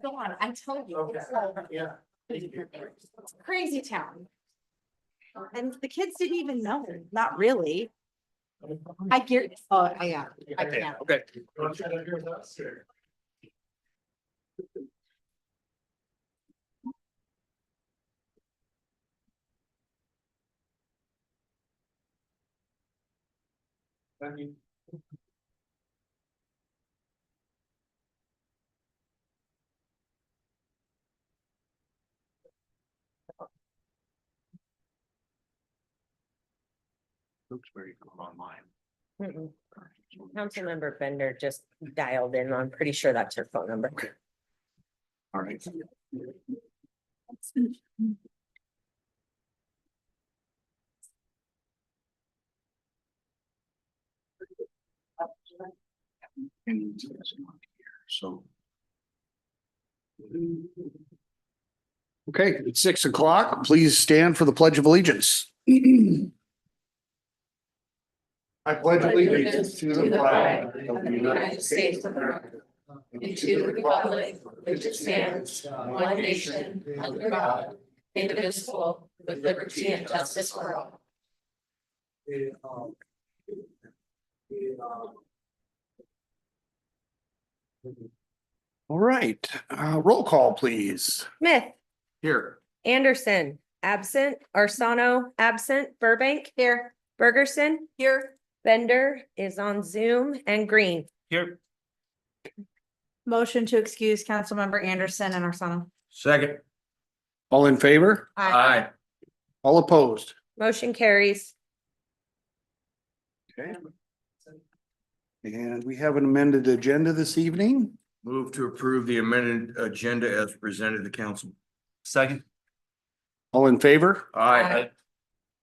Go on, I told you. It's a crazy town. And the kids didn't even know, not really. I get, oh, yeah, I can't. Okay. Looks very good online. Councilmember Bender just dialed in. I'm pretty sure that's her phone number. All right. So. Okay, it's 6 o'clock. Please stand for the Pledge of Allegiance. I pledge allegiance to the flag of the United States of America and to the republic which stands one nation under God, indivisible, with liberty and justice for all. All right, roll call, please. Smith, Here. Anderson, absent, Arsano, absent, Burbank here, Bergerson here, Bender is on Zoom, and Green. Here. Motion to excuse Councilmember Anderson and Arsano. Second. All in favor? Aye. All opposed? Motion carries. Okay. And we have an amended agenda this evening. Move to approve the amended agenda as presented to council. Second. All in favor? Aye.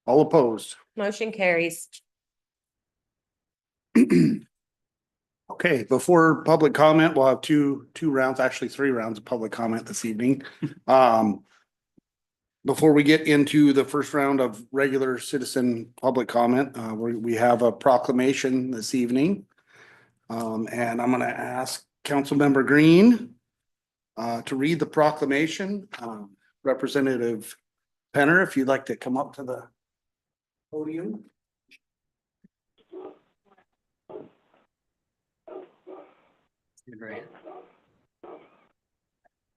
All opposed? Motion carries. Okay, before public comment, we'll have two rounds, actually 3 rounds of public comment this evening. Before we get into the first round of regular citizen public comment, we have a proclamation this evening. And I'm gonna ask Councilmember Green to read the proclamation. Representative Penner, if you'd like to come up to the podium.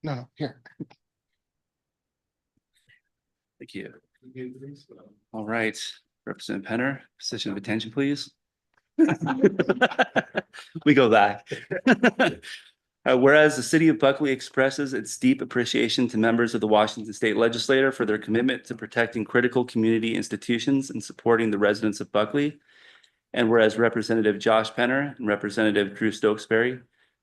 No, here. Thank you. All right, Representative Penner, position of attention, please. We go back. Whereas the city of Buckley expresses its deep appreciation to members of the Washington State Legislature for their commitment to protecting critical community institutions and supporting the residents of Buckley. And whereas Representative Josh Penner and Representative Drew Stokesbury,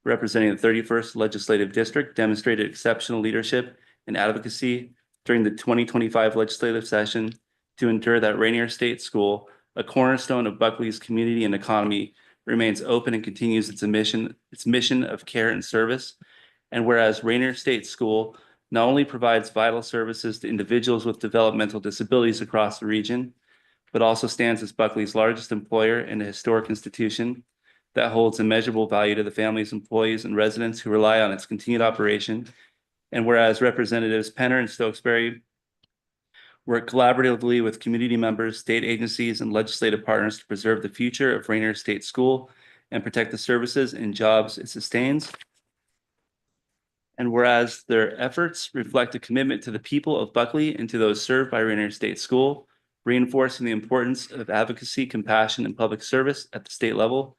representing the 31st Legislative District, demonstrated exceptional leadership and advocacy during the 2025 legislative session to ensure that Rainier State School, a cornerstone of Buckley's community and economy, remains open and continues its mission of care and service. And whereas Rainier State School not only provides vital services to individuals with developmental disabilities across the region, but also stands as Buckley's largest employer and a historic institution that holds immeasurable value to the families, employees, and residents who rely on its continued operation. And whereas Representatives Penner and Stokesbury work collaboratively with community members, state agencies, and legislative partners to preserve the future of Rainier State School and protect the services and jobs it sustains. And whereas their efforts reflect a commitment to the people of Buckley and to those served by Rainier State School, reinforcing the importance of advocacy, compassion, and public service at the state level.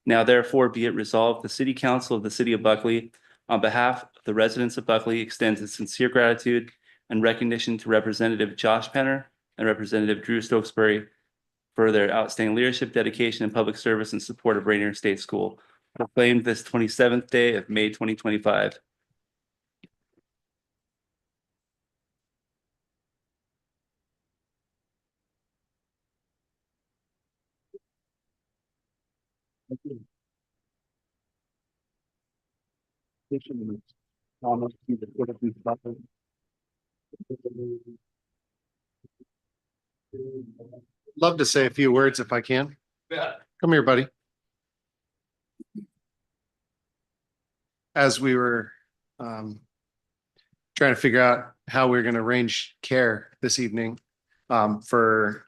Now therefore be it resolved, the City Council of the City of Buckley, on behalf of the residents of Buckley, extends its sincere gratitude and recognition to Representative Josh Penner and Representative Drew Stokesbury for their outstanding leadership, dedication, and public service in support of Rainier State School. Proclaimed this 27th day of May 2025. Love to say a few words if I can. Yeah. Come here, buddy. As we were trying to figure out how we're going to arrange care this evening for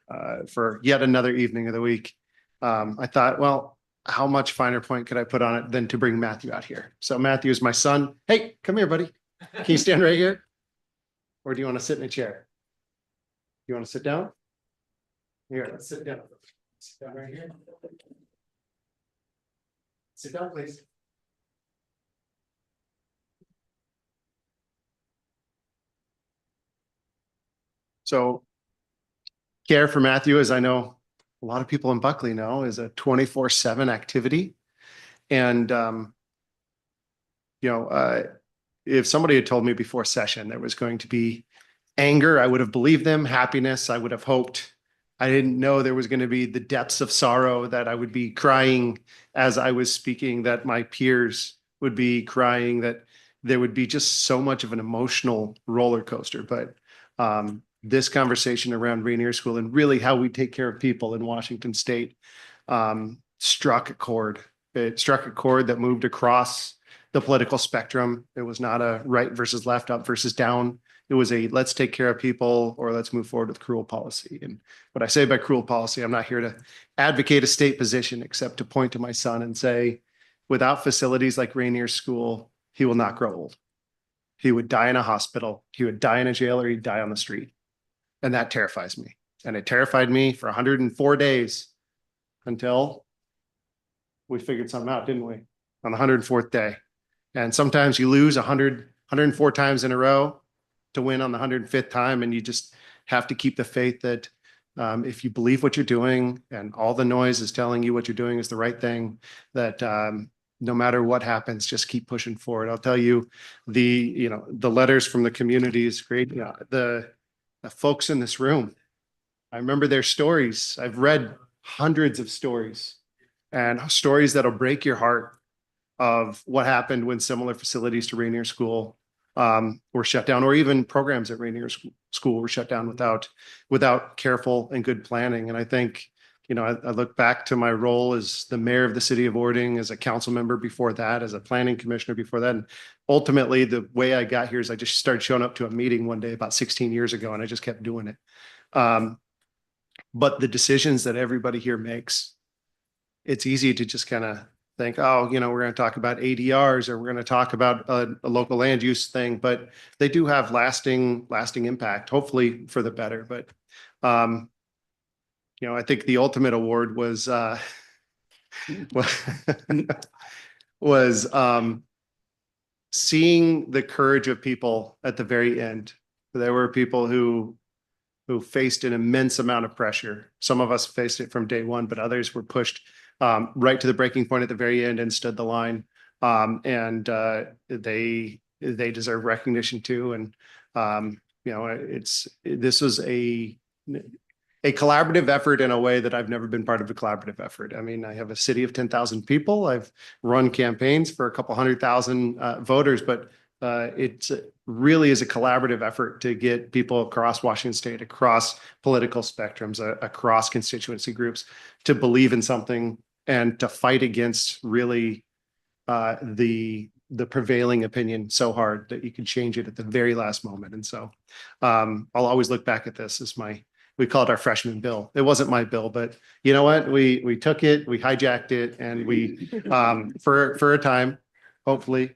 yet another evening of the week. I thought, well, how much finer point could I put on it than to bring Matthew out here? So Matthew is my son. Hey, come here, buddy. Can you stand right here? Or do you want to sit in a chair? You want to sit down? Here, let's sit down. Sit down right here. Sit down, please. So care for Matthew, as I know a lot of people in Buckley know, is a 24/7 activity. And, if somebody had told me before session there was going to be anger, I would have believed them. Happiness, I would have hoped. I didn't know there was going to be the depths of sorrow, that I would be crying as I was speaking, that my peers would be crying, that there would be just so much of an emotional roller coaster. But this conversation around Rainier School and really how we take care of people in Washington State struck a chord. It struck a chord that moved across the political spectrum. It was not a right versus left, up versus down. It was a let's take care of people or let's move forward with cruel policy. And what I say by cruel policy, I'm not here to advocate a state position except to point to my son and say, without facilities like Rainier School, he will not grow old. He would die in a hospital, he would die in a jail, or he'd die on the street. And that terrifies me. And it terrified me for 104 days until we figured something out, didn't we? On the 104th day. And sometimes you lose 104 times in a row to win on the 105th time. And you just have to keep the faith that if you believe what you're doing and all the noise is telling you what you're doing is the right thing, that no matter what happens, just keep pushing forward. I'll tell you, the letters from the community is great. The folks in this room, I remember their stories. I've read hundreds of stories, and stories that'll break your heart of what happened when similar facilities to Rainier School were shut down, or even programs at Rainier School were shut down without careful and good planning. And I think, I look back to my role as the mayor of the city of Ording, as a council member before that, as a planning commissioner before that. And ultimately, the way I got here is I just started showing up to a meeting one day about 16 years ago, and I just kept doing it. But the decisions that everybody here makes, it's easy to just kind of think, we're going to talk about ADRs, or we're going to talk about a local land use thing, but they do have lasting impact, hopefully for the better. But, I think the ultimate award was seeing the courage of people at the very end. There were people who faced an immense amount of pressure. Some of us faced it from day one, but others were pushed right to the breaking point at the very end and stood the line. They deserve recognition too. And this was a collaborative effort in a way that I've never been part of a collaborative effort. I mean, I have a city of 10,000 people. I've run campaigns for a couple 100,000 voters, but it really is a collaborative effort to get people across Washington State, across political spectrums, across constituency groups to believe in something and to fight against really the prevailing opinion so hard that you can change it at the very last moment. And so I'll always look back at this as we call it our freshman bill. It wasn't my bill, but you know what? We took it, we hijacked it, and we, for a time, hopefully,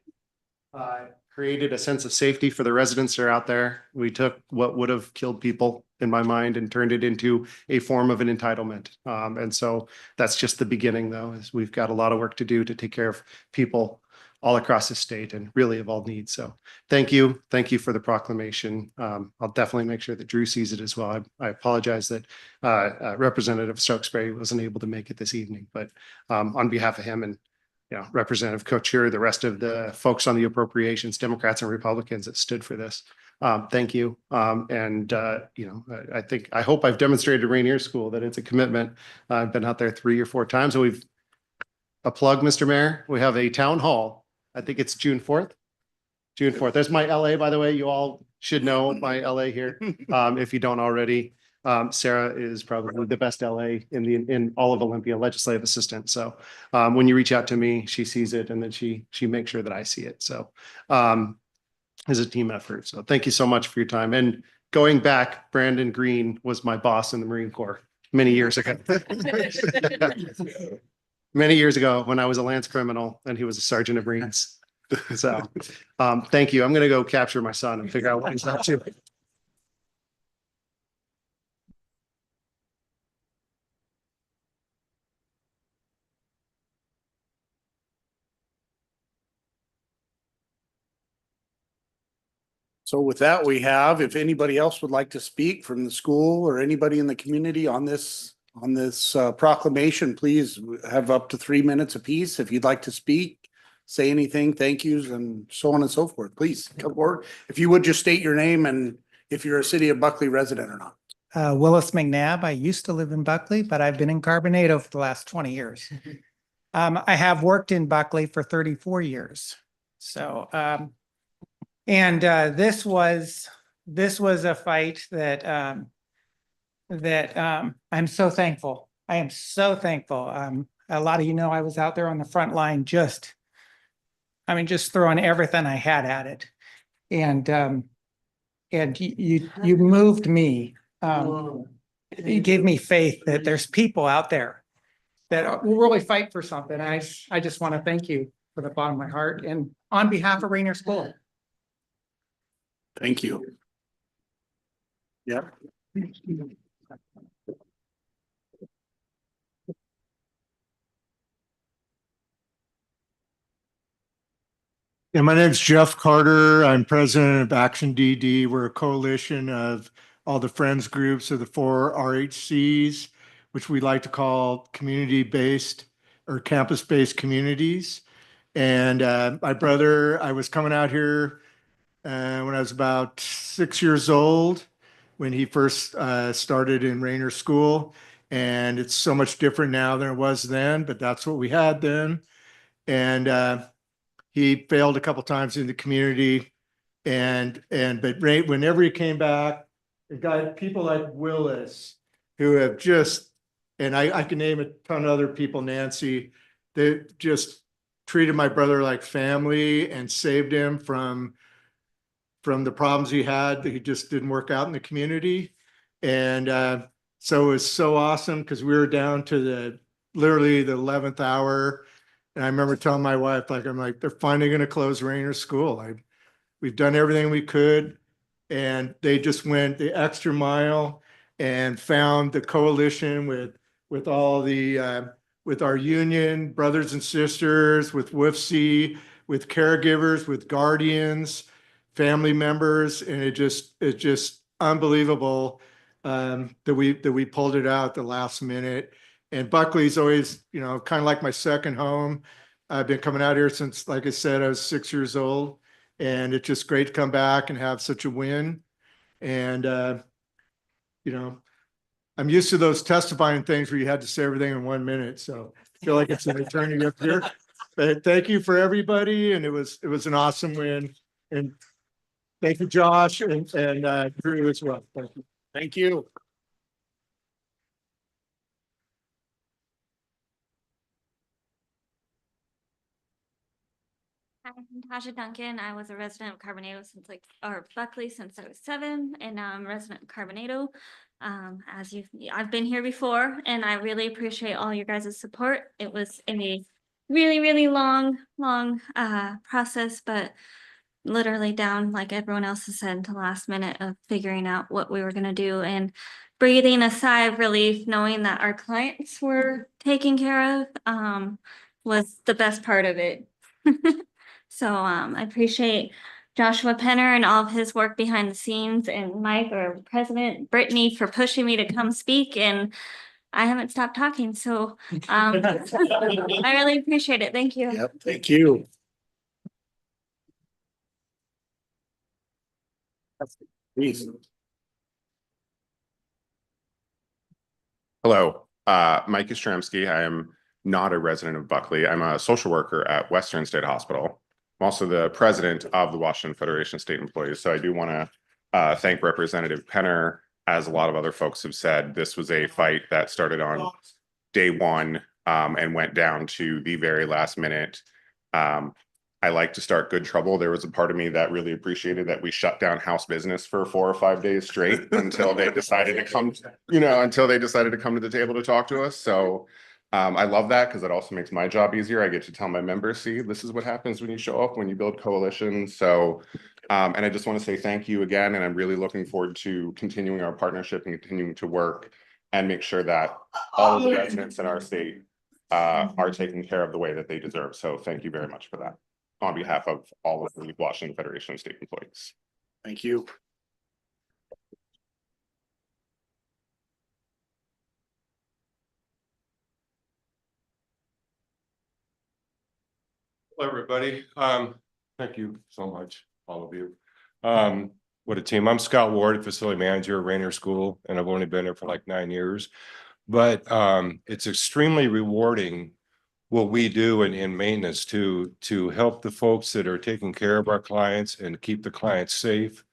created a sense of safety for the residents that are out there. We took what would have killed people, in my mind, and turned it into a form of an entitlement. And so that's just the beginning, though, is we've got a lot of work to do to take care of people all across the state and really of all needs. So thank you. Thank you for the proclamation. I'll definitely make sure that Drew sees it as well. I apologize that Representative Stokesbury wasn't able to make it this evening, but on behalf of him and Representative Couture, the rest of the folks on the appropriations, Democrats and Republicans that stood for this, thank you. I hope I've demonstrated to Rainier School that it's a commitment. I've been out there 3 or 4 times. So a plug, Mr. Mayor, we have a town hall. I think it's June 4th. June 4th. There's my LA, by the way. You all should know my LA here. If you don't already, Sarah is probably the best LA in all of Olympia, legislative assistant. So when you reach out to me, she sees it, and then she makes sure that I see it. So as a team effort. So thank you so much for your time. And going back, Brandon Green was my boss in the Marine Corps many years ago. Many years ago when I was a lance criminal and he was a sergeant of Marines. So, thank you. I'm going to go capture my son and figure out what he's up to. So with that, we have, if anybody else would like to speak from the school or anybody in the community on this proclamation, please have up to 3 minutes apiece. If you'd like to speak, say anything, thank yous and so on and so forth, please come forward. If you would just state your name and if you're a City of Buckley resident or not. Willis McNabb. I used to live in Buckley, but I've been in Carbonado for the last 20 years. I have worked in Buckley for 34 years. So, this was a fight that, I'm so thankful. I am so thankful. A lot of you know, I was out there on the front line, just throwing everything I had at it. And you moved me. You gave me faith that there's people out there that will really fight for something. I just want to thank you for the bottom of my heart and on behalf of Rainier School. Thank you. Yep. Yeah, my name's Jeff Carter. I'm president of Action DD. We're a coalition of all the friends groups of the 4 RHCs, which we like to call community-based or campus-based communities. And my brother, I was coming out here when I was about 6 years old, when he first started in Rainier School. And it's so much different now than it was then, but that's what we had then. And he failed a couple times in the community, but whenever he came back, it got people like Willis who have just, and I can name a ton of other people, Nancy, that just treated my brother like family and saved him from the problems he had that he just didn't work out in the community. And so it was so awesome because we were down to literally the 11th hour. And I remember telling my wife, I'm like, they're finally going to close Rainier School. We've done everything we could. And they just went the extra mile and found the coalition with all the, with our union brothers and sisters, with WFC, with caregivers, with guardians, family members. And it's just unbelievable that we pulled it out at the last minute. And Buckley's always, kind of like my second home. I've been coming out here since, like I said, I was 6 years old, and it's just great to come back and have such a win. And, I'm used to those testifying things where you had to say everything in 1 minute. So I feel like it's an eternity up here. But thank you for everybody. And it was an awesome win. And thank you, Josh, and Drew as well. Thank you. Thank you. Hi, I'm Tasha Duncan. I was a resident of Carbonado or Buckley since I was 7, and now I'm a resident of Carbonado. I've been here before, and I really appreciate all your guys' support. It was a really, really long process, but literally down, like everyone else has said, to the last minute of figuring out what we were gonna do and breathing a sigh of relief, knowing that our clients were taken care of, was the best part of it. So I appreciate Joshua Penner and all of his work behind the scenes, and Mike, our president, Brittany, for pushing me to come speak, and I haven't stopped talking. So I really appreciate it. Thank you. Yep, thank you. Please. Hello, Mike Ostremski. I am not a resident of Buckley. I'm a social worker at Western State Hospital. I'm also the president of the Washington Federation of State Employees. So I do want to thank Representative Penner. As a lot of other folks have said, this was a fight that started on day one and went down to the very last minute. I like to start good trouble. There was a part of me that really appreciated that we shut down House business for 4 or 5 days straight until they decided to come, until they decided to come to the table to talk to us. So I love that because it also makes my job easier. I get to tell my members, see, this is what happens when you show up, when you build coalitions. So, and I just want to say thank you again. And I'm really looking forward to continuing our partnership and continuing to work and make sure that all of the residents in our state are taken care of the way that they deserve. So thank you very much for that on behalf of all of the Washington Federation of State Employees. Thank you. Hello, everybody. Thank you so much, all of you. What a team. I'm Scott Ward, facility manager at Rainier School, and I've only been there for like 9 years. But it's extremely rewarding what we do in maintenance to help the folks that are taking care of our clients and keep the clients safe,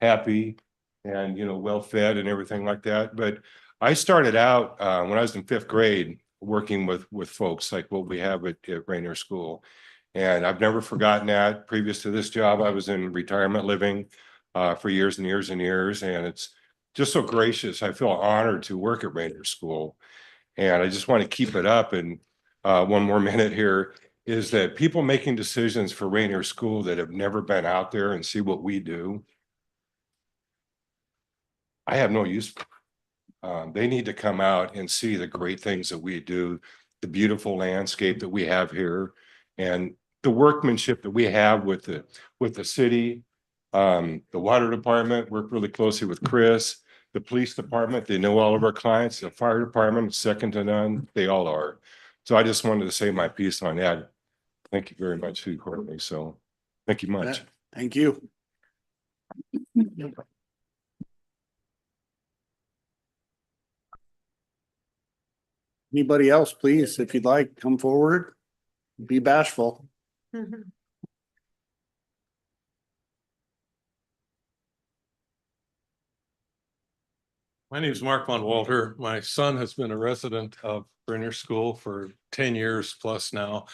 happy, and well fed and everything like that. But I started out when I was in 5th grade working with folks like what we have at Rainier School. And I've never forgotten that. Previous to this job, I was in retirement living for years and years and years. And it's just so gracious. I feel honored to work at Rainier School. And I just want to keep it up. And one more minute here is that people making decisions for Rainier School that have never been out there and see what we do, I have no use for. They need to come out and see the great things that we do, the beautiful landscape that we have here, and the workmanship that we have with the city, the water department, work really closely with Chris, the police department. They know all of our clients. The fire department, second to none. They all are. So I just wanted to say my piece on that. Thank you very much, Courtney. So thank you much. Thank you. Anybody else, please, if you'd like, come forward. Be bashful. My name is Mark Von Walter. My son has been a resident of Rainier School for 10 years plus now,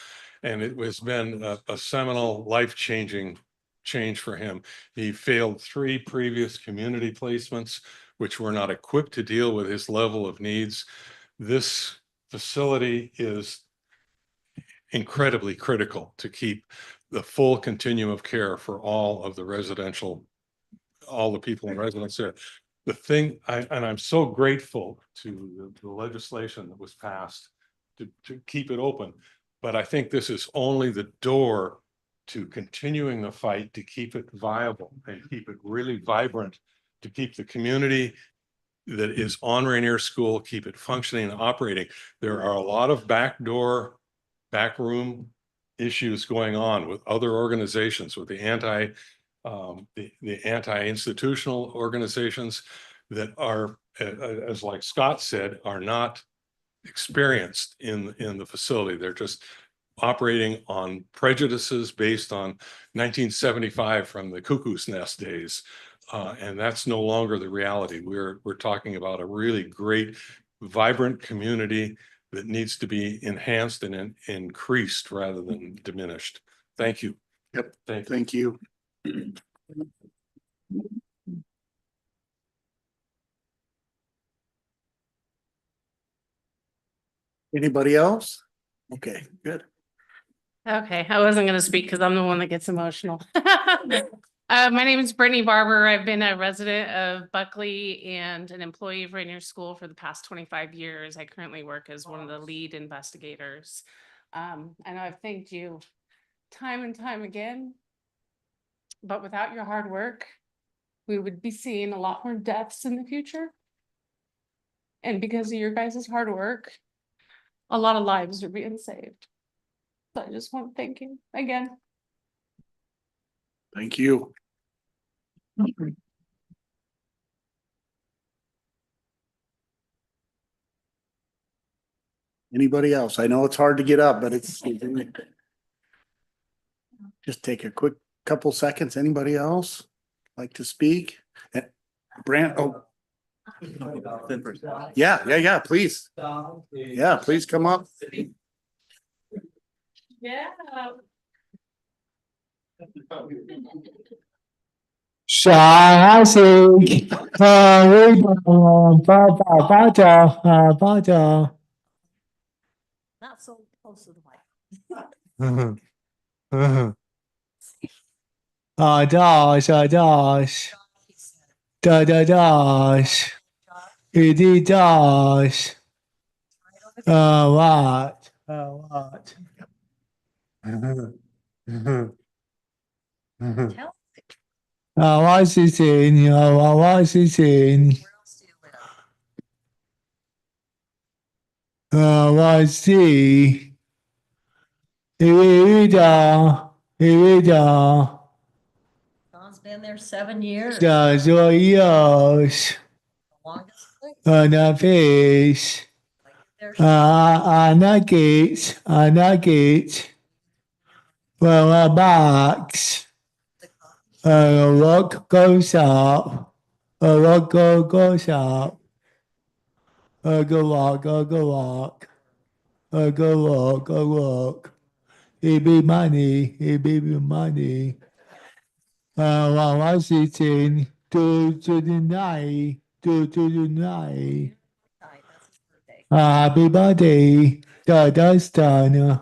and it has been a seminal, life-changing change for him. He failed 3 previous community placements, which were not equipped to deal with his level of needs. This facility is incredibly critical to keep the full continuum of care for all of the all the people in residence there. The thing, and I'm so grateful to the legislation that was passed to keep it open, but I think this is only the door to continuing the fight to keep it viable and keep it really vibrant, to keep the community that is on Rainier School, keep it functioning and operating. There are a lot of backroom issues going on with other organizations, with the anti-institutional organizations that are, as like Scott said, are not experienced in the facility. They're just operating on prejudices based on 1975 from the Cuckoo's Nest days. And that's no longer the reality. We're talking about a really great, vibrant community that needs to be enhanced and increased rather than diminished. Thank you. Yep. Thank you. Thank you. Anybody else? Okay, good. Okay, I wasn't gonna speak because I'm the one that gets emotional. My name is Brittany Barber. I've been a resident of Buckley and an employee of Rainier School for the past 25 years. I currently work as one of the lead investigators. And I've thanked you time and time again. But without your hard work, we would be seeing a lot more deaths in the future. And because of your guys' hard work, a lot of lives are being saved. So I just want to thank you again. Thank you. Anybody else? I know it's hard to get up, but it's just take a quick couple seconds. Anybody else like to speak? Brant, oh. Yeah, please. Yeah, please come up. Yeah. Shasik, Bata. Not so close to the mic. Adash, Adash, Dash, Idi Dash. What? What? Washington, Washington. Washington. Irida. Don's been there 7 years. Yosh. Longest place. Anafish. There's Nuggets. Well, a box. A rock goes up. A rock goes up. A go walk. A go walk. It be money. Washington to the night. To the night. That's his birthday. Happy birthday, Dustin.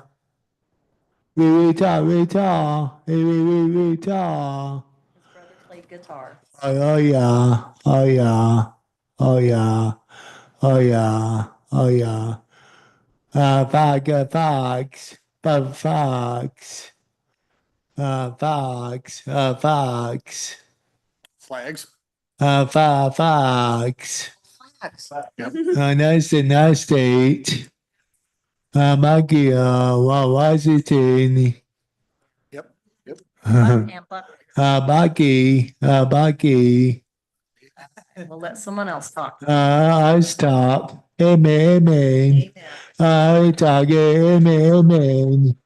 Rita. His brother played guitar. Oh yeah. Fox. Flags. Fox. Yep. Nice state. Maggie, Washington. Yep. And Buckley. Bucky. We'll let someone else talk. I stop. Amen. Amen. I talk. Amen.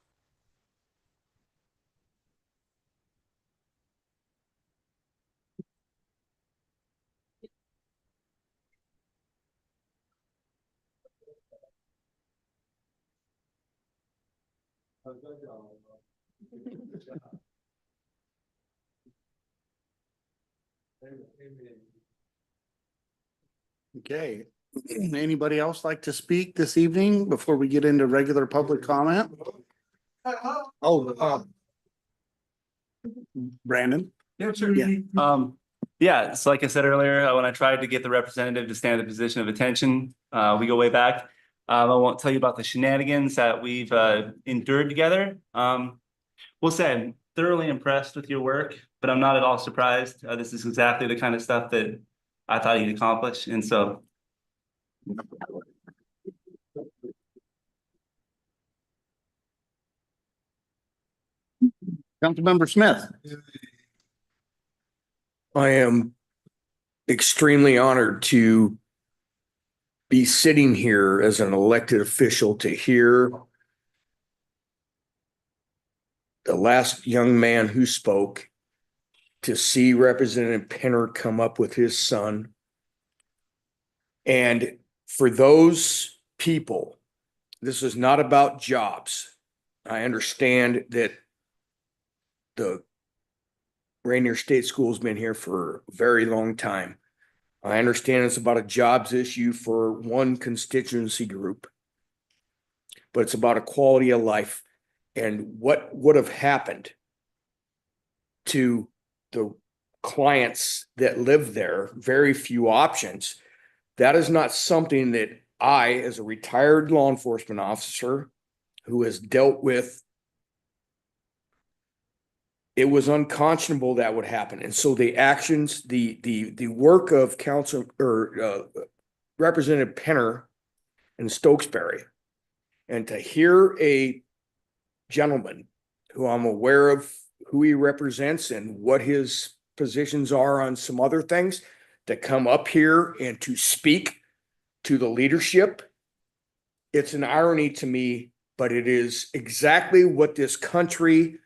Okay. Anybody else like to speak this evening before we get into regular public comment? Oh, Brandon? Yeah, sure. Yeah. So like I said earlier, when I tried to get the representative to stand in the position of attention, we go way back. I won't tell you about the shenanigans that we've endured together. We'll say I'm thoroughly impressed with your work, but I'm not at all surprised. This is exactly the kind of stuff that I thought you'd accomplish, and so. Councilmember Smith. I am extremely honored to be sitting here as an elected official to hear the last young man who spoke, to see Representative Penner come up with his son. And for those people, this is not about jobs. I understand that the Rainier State School's been here for a very long time. I understand it's about a jobs issue for one constituency group, but it's about a quality of life and what would have happened to the clients that live there. Very few options. That is not something that I, as a retired law enforcement officer who has dealt with, it was unconscionable that would happen. And so the actions, the work of Council or Representative Penner and Stokesbury, and to hear a gentleman who I'm aware of who he represents and what his positions are on some other things, to come up here and to speak to the leadership, it's an irony to me, but it is exactly what this country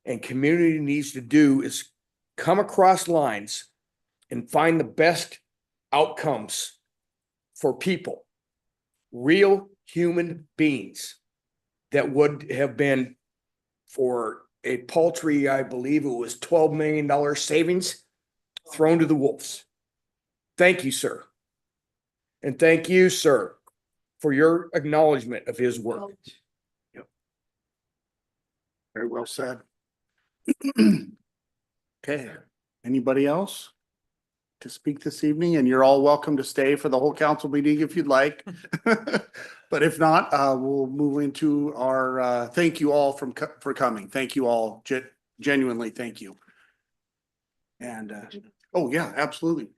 and community needs to do, is come across lines and find the best outcomes for people, real human beings that would have been for a paltry, I believe it was $12 million savings thrown to the wolves. Thank you, sir. And thank you, sir, for your acknowledgement of his work. Very well said. Okay, anybody else to speak this evening? And you're all welcome to stay for the whole council meeting if you'd like. But if not, we'll move into our, thank you all for coming. Thank you all, genuinely, thank you. And, oh yeah, absolutely.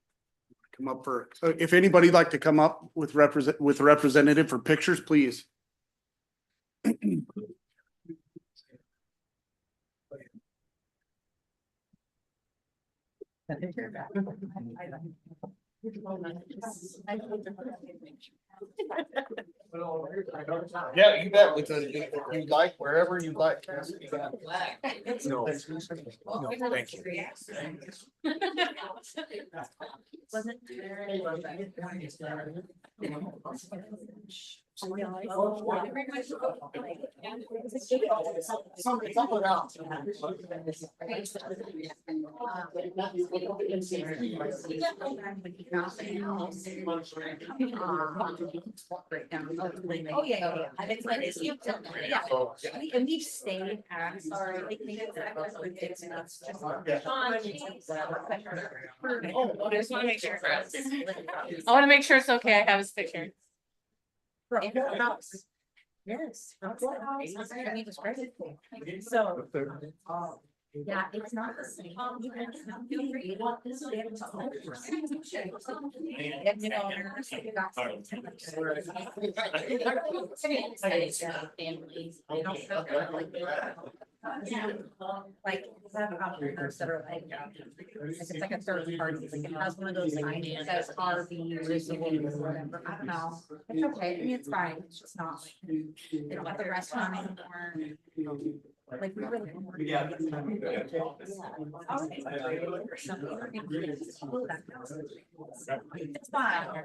Come up for, if anybody'd like to come up with a representative for pictures, please. Yeah, you bet. With if you like, wherever you like. No, thank you. Oh, yeah. And we've stayed at, sorry, like, I just want to make sure. I want to make sure it's okay. I have his picture. Yes. So. Yeah, it's not the same. Like, I have operators that are like, it's like a third party, like it has one of those signs that says RV or whatever, I don't know. It's okay, I mean, it's fine, it's just not like, they don't have the restaurant anymore. Like we really. It's fine.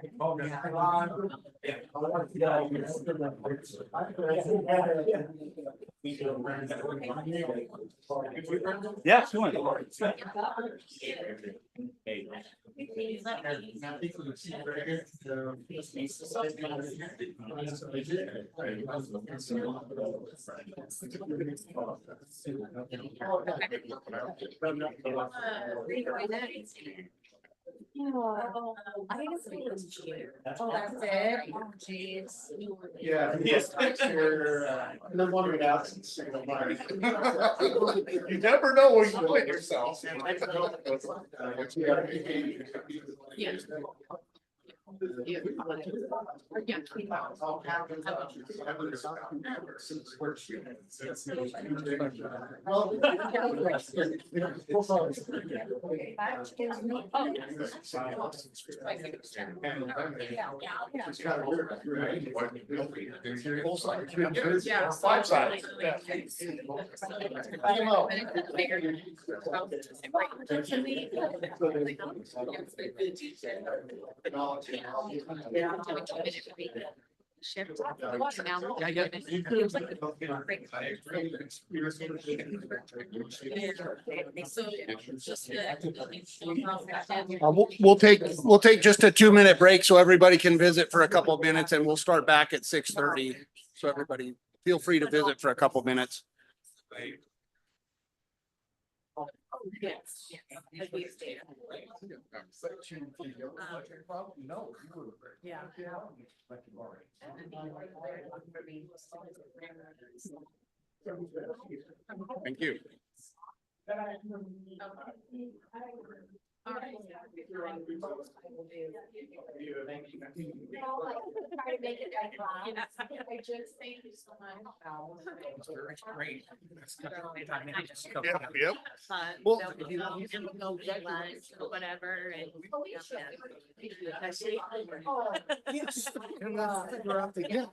Yeah, sure. I think it's because oh, that's it. Oh, jeez. Yeah. Yes. No wonder it absence. You never know when you put yourself. Yeah. Five sides. Shift. We'll take just a 2-minute break so everybody can visit for a couple of minutes and we'll start back at 6:30. So everybody feel free to visit for a couple of minutes. Yes. Yeah. Thank you. All right. I just thank you so much. Great. Yep. Well, If you can go get lunch or whatever and. yes. Yes.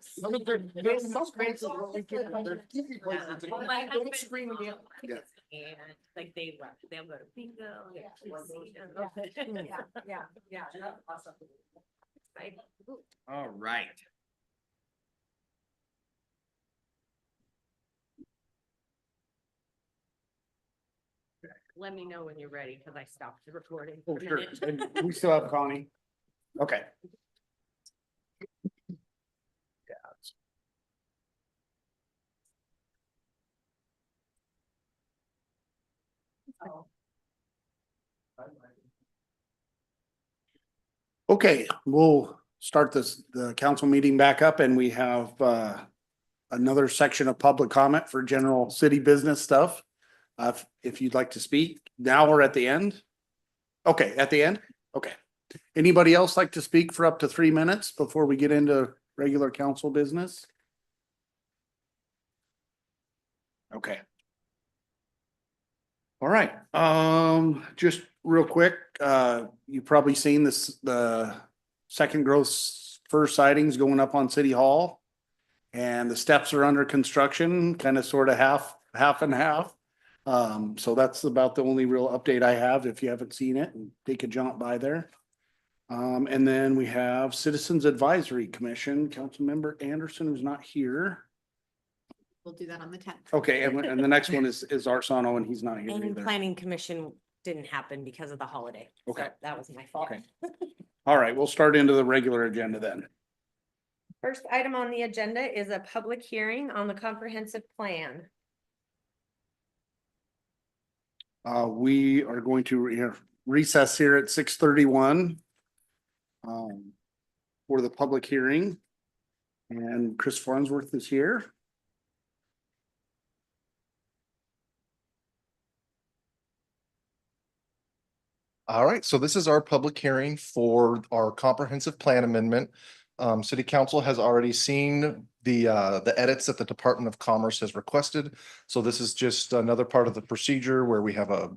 There's some places where we can, there's TV places. Well, my Don't husband- scream again. Yeah. And like they'll go to bingo. Yeah, that's awesome. All right. Let me know when you're ready, because I stopped the recording. Oh, for a sure. minute. And we still have Connie. Okay. Okay, we'll start the council meeting back up, and we have another section of public comment for general city business stuff. If you'd like to speak now or at the end. Okay, at the end? Okay. Anybody else like to speak for up to 3 minutes before we get into regular council business? Okay. All right, just real quick, you've probably seen this, the second growth first sightings going up on City Hall. And the steps are under construction, kind of sort of half and half. So that's about the only real update I have. If you haven't seen it, and take a jump by there. And then we have Citizens Advisory Commission, Councilmember Anderson, who's not here. We'll do that on the 10th. Okay, and the next one is Arsano, and he's not here And either. planning commission didn't happen because of the holiday. So Okay. that was my fault. Okay. All right, we'll start into the regular agenda then. First item on the agenda is a public hearing on the comprehensive plan. We are going to recess here at 6:31. For the public hearing. And Chris Farnsworth is here. All right, so this is our public hearing for our comprehensive plan amendment. City Council has already seen the edits that the Department of Commerce has requested. So this is just another part of the procedure where we have a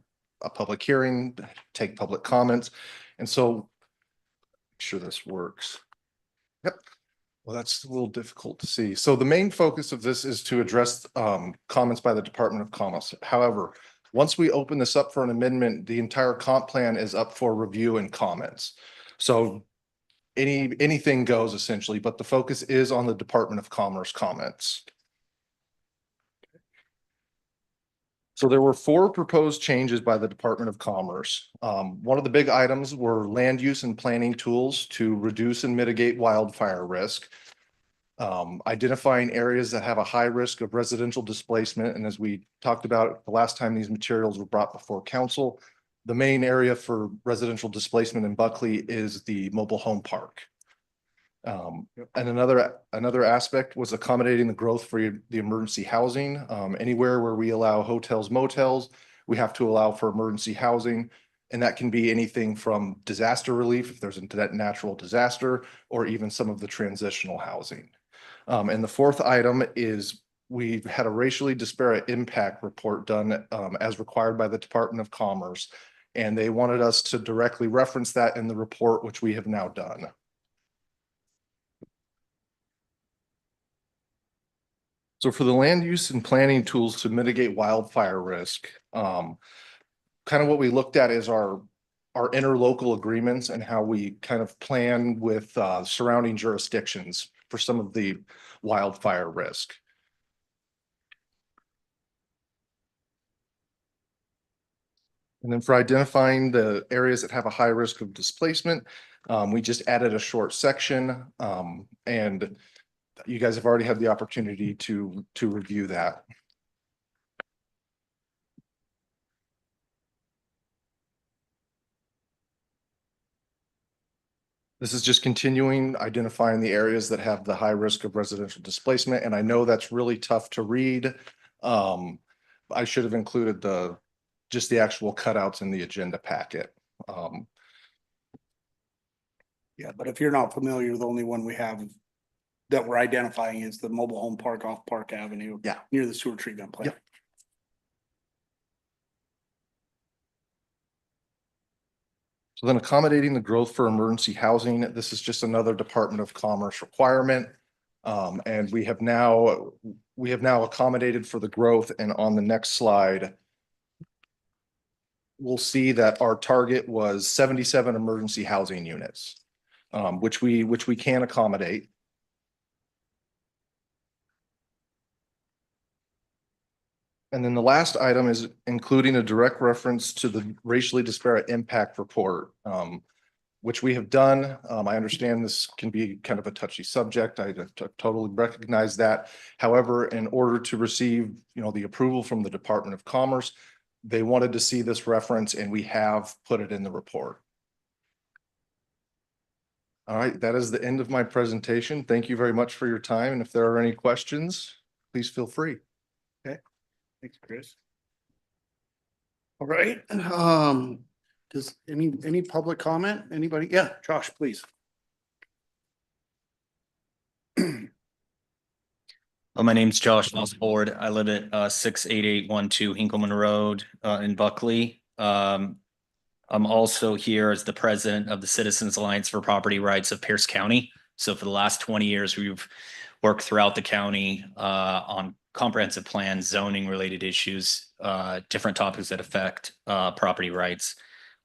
public hearing, take public comments. And so, make sure this works. Yep. Well, that's a little difficult to see. So the main focus of this is to address comments by the Department of Commerce. However, once we open this up for an amendment, the entire comp plan is up for review and comments. So anything goes essentially, but the focus is on the Department of Commerce comments. So there were 4 proposed changes by the Department of Commerce. One of the big items were land use and planning tools to reduce and mitigate wildfire risk. Identifying areas that have a high risk of residential displacement. And as we talked about the last time these materials were brought before council, the main area for residential displacement in Buckley is the mobile home park. And another aspect was accommodating the growth for the emergency housing. Anywhere where we allow hotels, motels, we have to allow for emergency housing. And that can be anything from disaster relief, if there's a natural disaster, or even some of the transitional housing. And the 4th item is we've had a racially disparate impact report done as required by the Department of Commerce. And they wanted us to directly reference that in the report, which we have now done. So for the land use and planning tools to mitigate wildfire risk, kind of what we looked at is our interlocal agreements and how we kind of plan with surrounding jurisdictions for some of the wildfire risk. And then for identifying the areas that have a high risk of displacement, we just added a short section, and you guys have already had the opportunity to review that. This is just continuing identifying the areas that have the high risk of residential displacement. And I know that's really tough to read. I should have included just the actual cutouts in the agenda packet. Yeah, but if you're not familiar, the only one we have that we're identifying is the mobile home park off Park Avenue. Yeah. Near the sewer treatment plant. Yep. So then accommodating the growth for emergency housing, this is just another Department of Commerce requirement. And we have now accommodated for the growth, and on the next slide, we'll see that our target was 77 emergency housing units, which we can accommodate. And then the last item is including a direct reference to the racially disparate impact report, which we have done. I understand this can be kind of a touchy subject. I totally recognize that. However, in order to receive, the approval from the Department of Commerce, they wanted to see this reference and we have put it in the report. All right, that is the end of my presentation. Thank you very much for your time. And if there are any questions, please feel free. Thanks, Chris. All right, does any public comment? Anybody? Yeah, Josh, please. My name's Josh Osborne. I live at 68812 Hinkleman Road in Buckley. I'm also here as the president of the Citizens Alliance for Property Rights of Pierce County. So for the last 20 years, we've worked throughout the county on comprehensive plans, zoning related issues, different topics that affect property rights.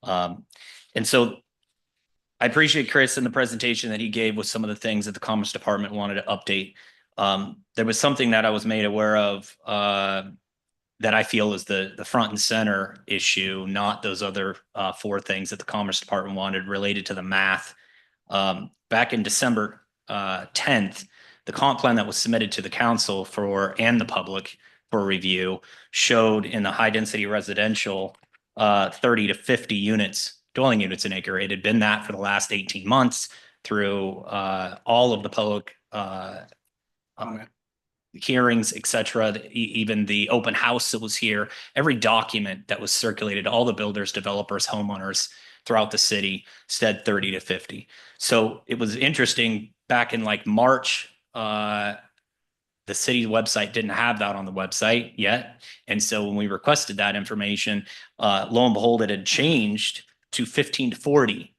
And so I appreciate Chris in the presentation that he gave with some of the things that the Commerce Department wanted to update. There was something that I was made aware of that I feel is the front and center issue, not those other 4 things that the Commerce Department wanted related to the math. Back in December 10th, the comp plan that was submitted to the council and the public for review showed in the high density residential 30 to 50 units, dwelling units an acre. It had been that for the last 18 months through all of the public hearings, et cetera, even the open house that was here, every document that was circulated, all the builders, developers, homeowners throughout the city said 30 to 50. So it was interesting back in like March, the city's website didn't have that on the website yet. And so when we requested that information, lo and behold, it had changed to 15 to 40.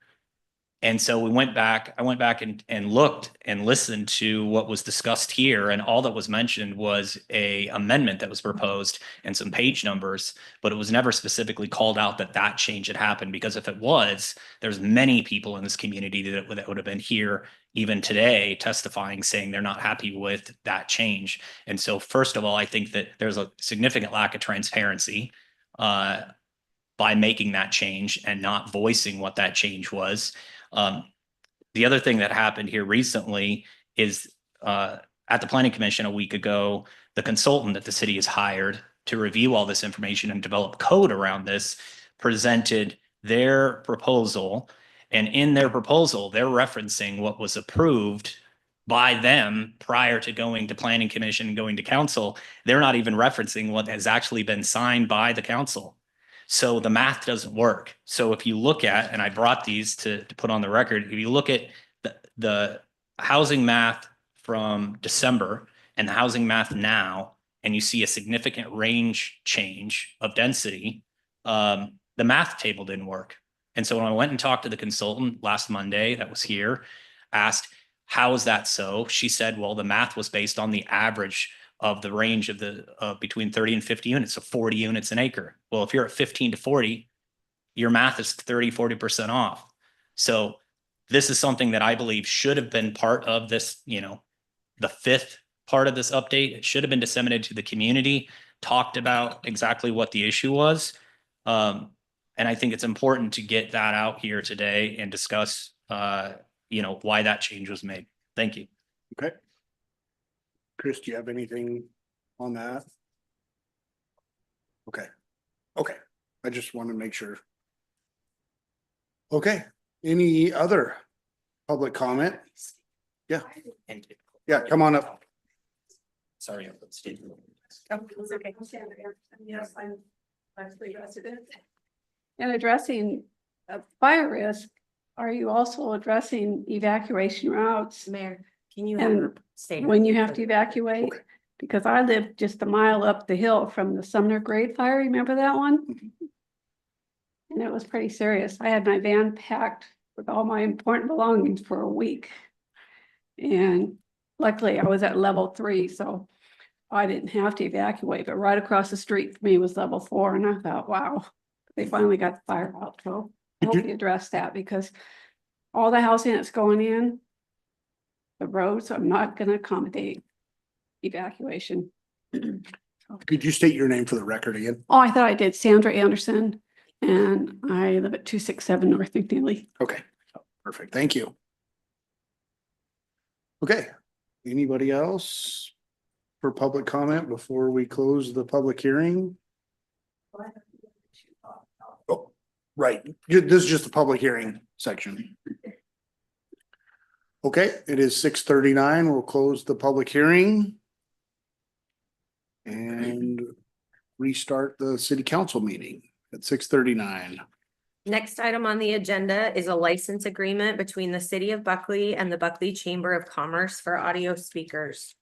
And so I went back and looked and listened to what was discussed here. And all that was mentioned was a amendment that was proposed and some page numbers, but it was never specifically called out that change had happened, because if it was, there's many people in this community that would have been here even today testifying, saying they're not happy with that change. And so first of all, I think that there's a significant lack of transparency by making that change and not voicing what that change was. The other thing that happened here recently is at the Planning Commission a week ago, the consultant that the city has hired to review all this information and develop code around this presented their proposal. And in their proposal, they're referencing what was approved by them prior to going to Planning Commission and going to council. They're not even referencing what has actually been signed by the council. So the math doesn't work. So if you look at, and I brought these to put on the record, if you look at the housing math from December and the housing math now, and you see a significant range change of density, the math table didn't work. And so when I went and talked to the consultant last Monday that was here, asked, how is that so? She said, well, the math was based on the average of the range of between 30 and 50 units, so 40 units an acre. Well, if you're at 15 to 40, your math is 30, 40% off. So this is something that I believe should have been part of this, the 5th part of this update. It should have been disseminated to the community, talked about exactly what the issue was. And I think it's important to get that out here today and discuss, why that change was made. Thank you. Okay. Chris, do you have anything on that? Okay. I just want to make sure. Okay. Any other public comment? Yeah. Yeah, come on up. Sorry, Steve. Oh, it's okay. Yes, I'm actually resident. And addressing fire risk, are you also addressing evacuation routes? Mayor, can you And have her say when you have to evacuate? Because I live just a mile up the hill from the Sumner Grade Fire, remember that one? And it was pretty serious. I had my van packed with all my important belongings for a week. And luckily I was at level 3, so I didn't have to evacuate, but right across the street from me was level 4. And I thought, wow, they finally got the fire out. So I hope you address that, because all the housing that's going in, the roads are not going to accommodate evacuation. Could you state your name for the record again? Oh, I thought I did. Sandra Anderson, and I live at 267 North McNeely. Okay, perfect. Thank you. Okay, anybody else for public comment before we close the public hearing? Oh, right. This is just the public hearing section. Okay, it is 6:39. We'll close the public hearing and restart the city council meeting at 6:39. Next item on the agenda is a license agreement between the city of Buckley and the Buckley Chamber of Commerce for audio speakers.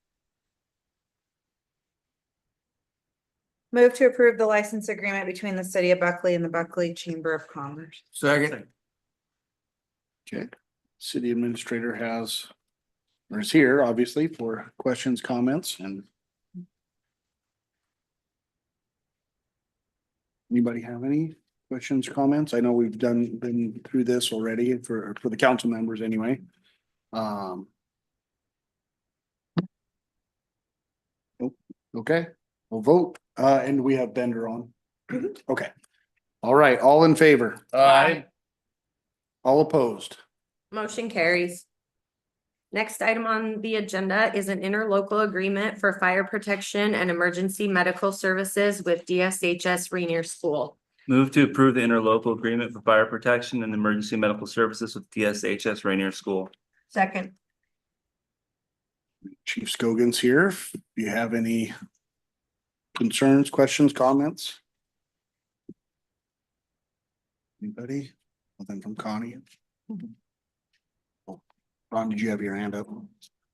Move to approve the license agreement between the city of Buckley and the Buckley Chamber of Commerce. Second. Okay, city administrator has, or is here, obviously, for questions, comments, and anybody have any questions, comments? I know we've been through this already for the council members anyway. Oh, okay, we'll vote, and we have Bender on. Okay, all right, all in favor? Aye. All opposed? Motion carries. Next item on the agenda is an interlocal agreement for fire protection and emergency medical services with DSHS Rainier School. Move to approve the interlocal agreement for fire protection and emergency medical services with DSHS Rainier School. Second. Chief Scoggins here. If you have any concerns, questions, comments? Anybody? Nothing from Connie? Ron, did you have your hand up?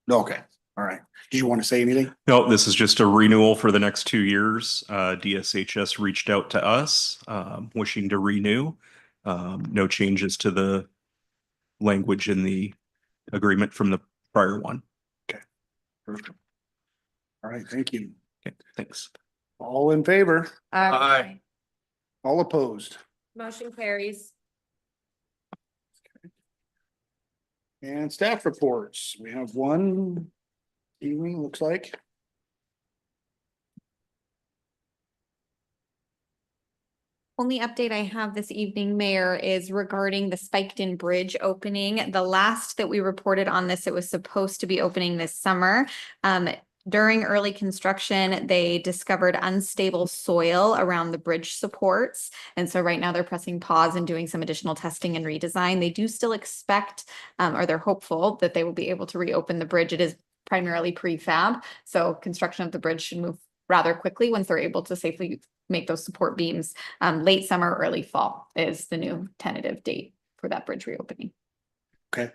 No, okay, all right. Did you want to say anything? No, this is just a renewal for the next 2 years. DSHS reached out to us, wishing to renew. No changes to the language in the agreement from the prior one. Perfect. All right, thank you. Okay, thanks. All in favor? Aye. All opposed? Motion carries. And staff reports. We have one evening, looks like. Only update I have this evening, Mayor, is regarding the Spiketon Bridge opening. The last that we reported on this, it was supposed to be opening this summer. During early construction, they discovered unstable soil around the bridge supports. And so right now they're pressing pause and doing some additional testing and redesign. They do still expect, or they're hopeful that they will be able to reopen the bridge. It is primarily prefab, so construction of the bridge should move rather quickly once they're able to safely make those support beams. Late summer, early fall is the new tentative date for that bridge reopening. Okay.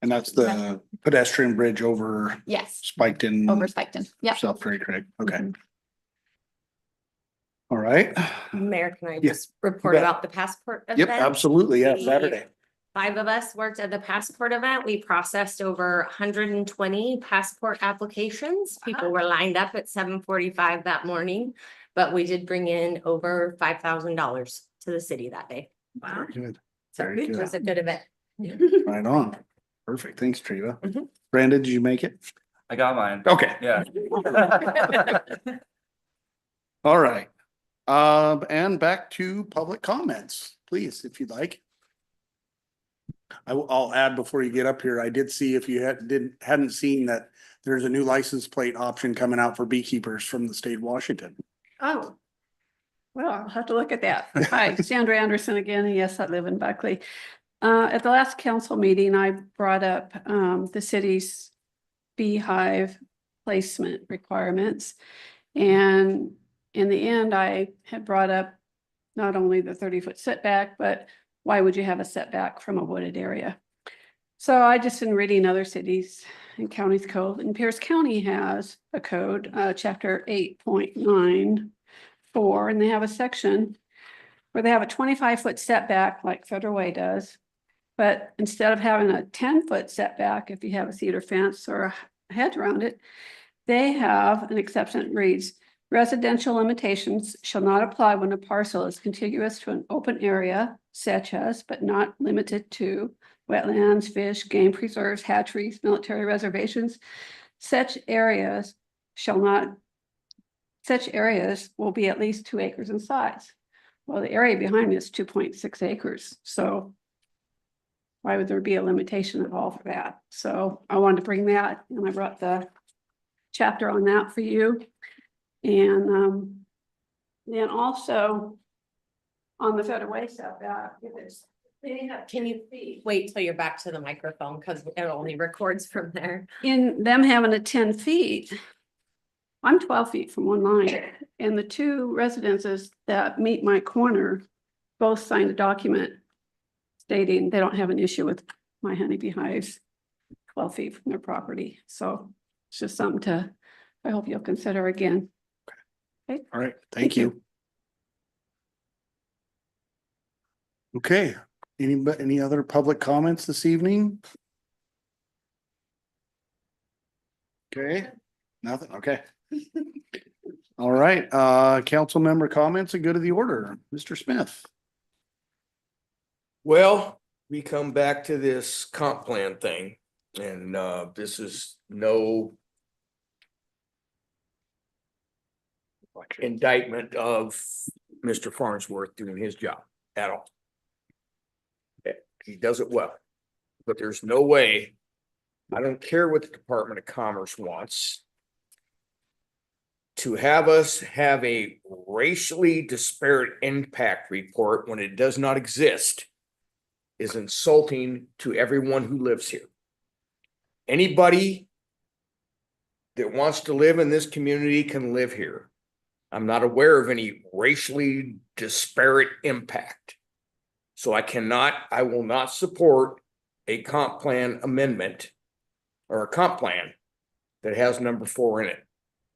And that's the pedestrian bridge over Yes, Spiketon. over Spiketon. Yep. South Prairie Creek. Okay. All right. Mayor, can I Yeah, just report bet. about the passport event? Yep, absolutely. Yeah, Saturday. 5 of us worked at the passport event. We processed over 120 passport applications. People were lined up at 7:45 that morning, but we did bring in over $5,000 to the city that day. Very good. So Very it good. was a good event. Right on. Perfect. Thanks, Treva. Mhm. Brandon, did you make it? I got mine. Okay. Yeah. All right. And back to public comments, please, if you'd like. I'll add before you get up here, I did see if you hadn't seen that there's a new license plate option coming out for beekeepers from the state of Washington. Oh. Well, I'll have to look at that. Hi, Sandra Anderson again. And yes, I live in Buckley. At the last council meeting, I brought up the city's beehive placement requirements. And in the end, I had brought up not only the 30-foot setback, but why would you have a setback from a wooded area? So I just been reading other cities and counties code, and Pierce County has a code, chapter 8.94, and they have a section where they have a 25-foot setback like Federal Way does. But instead of having a 10-foot setback, if you have a cedar fence or a hedge around it, they have an exception that reads, residential limitations shall not apply when a parcel is contiguous to an open area such as, but not limited to, wetlands, fish, game preserves, hatcheries, military reservations. Such areas shall not Such areas will be at least 2 acres in size. Well, the area behind me is 2.6 acres, so why would there be a limitation at all for that? So I wanted to bring that, and I brought the chapter on that for you. And then also on the Federal Way setback, Can you wait till you're back to the microphone because it only records from there? in them having a 10 feet, I'm 12 feet from one line, and the 2 residences that meet my corner both signed a document stating they don't have an issue with my honeybee hives 12 feet from their property. So it's just something to, I hope you'll consider again. Okay. All right, thank you. Okay, any other public comments this evening? Okay, nothing, okay. All right, council member comments and go to the order. Mr. Smith. Well, we come back to this comp plan thing, and this is no indictment of Mr. Farnsworth doing his job at all. He does it well, but there's no way, I don't care what the Department of Commerce wants, to have us have a racially disparate impact report when it does not exist is insulting to everyone who lives here. Anybody that wants to live in this community can live here. I'm not aware of any racially disparate impact. So I will not support a comp plan amendment or a comp plan that has number 4 in it.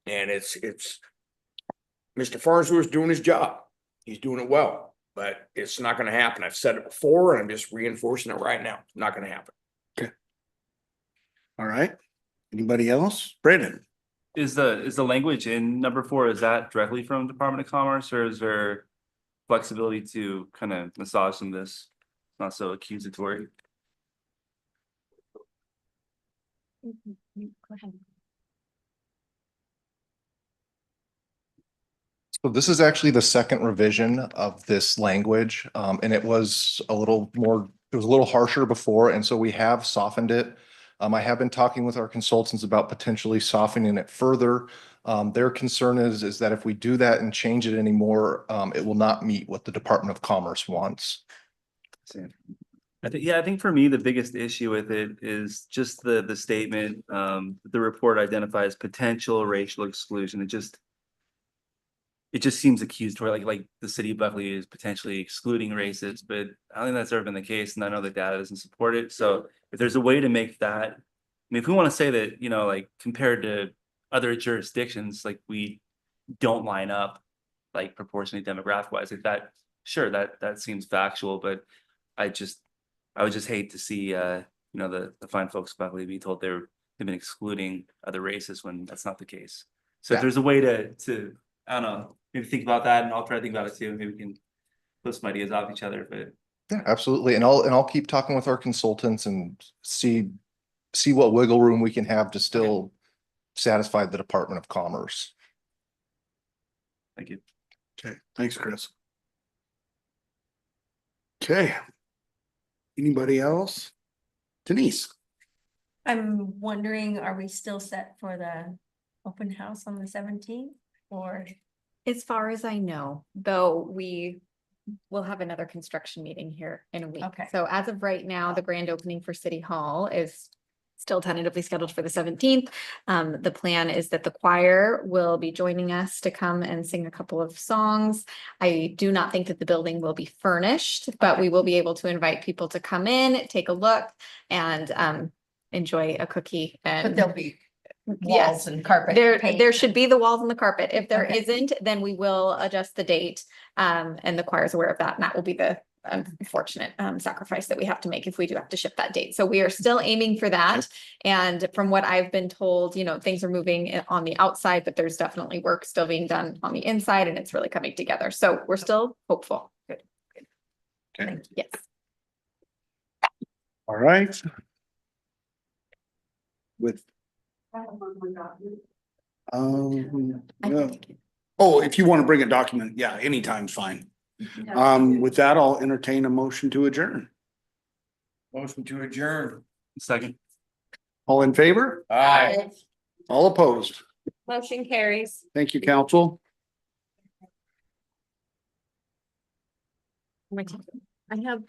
And it's Mr. Farnsworth's doing his job. He's doing it well, but it's not going to happen. I've said it before and I'm just reinforcing it right now. It's not going to happen. Okay. All right. Anybody else? Brandon. Is the language in number 4, is that directly from Department of Commerce, or is there flexibility to kind of massage some of this? Not so accusatory. Go ahead. So this is actually the second revision of this language, and it was a little harsher before, and so we have softened it. I have been talking with our consultants about potentially softening it further. Their concern is that if we do that and change it anymore, it will not meet what the Department of Commerce wants. I think for me, the biggest issue with it is just the statement, the report identifies potential racial exclusion. It just seems accusatory, like the city of Buckley is potentially excluding races, but I don't think that's ever been the case, and I know the data doesn't support it. So if there's a way to make that, I mean, if we want to say that, like compared to other jurisdictions, like we don't line up like proportionally demographic wise, like that, sure, that seems factual, but I would just hate to see the fine folks of Buckley be told they've been excluding other races when that's not the case. So if there's a way to I don't know, maybe think about that, and I'll try to think about it too. Maybe we can put some ideas off each other, but Yeah, absolutely. And I'll keep talking with our consultants and see what wiggle room we can have to still satisfy the Department of Commerce. thank you. Okay, thanks, Chris. Okay. Anybody else? Denise. I'm wondering, are we still set for the open house on the 17th or? As far as I know, though, we will have another construction meeting here in a week. Okay. So as of right now, the grand opening for City Hall is still tentatively scheduled for the 17th. The plan is that the choir will be joining us to come and sing a couple of songs. I do not think that the building will be furnished, but we will be able to invite people to come in, take a look, and enjoy a cookie. But And there'll be walls yes, and carpet. there should be the walls and the carpet. If there Okay. isn't, then we will adjust the date. And the choir is aware of that, and that will be the unfortunate sacrifice that we have to make if we do have to ship that date. So we are still aiming for that. And from what I've been told, things are moving on the outside, but there's definitely work still being done on the inside, and it's really coming together. So we're still hopeful. Good. Okay. Yes. All right. With I have one more document. yeah. Oh, if you want to bring a document, yeah, anytime's fine. With that, I'll entertain a motion to adjourn. Motion to adjourn. Second. All in favor? Aye. All opposed? Motion carries. Thank you, council. I have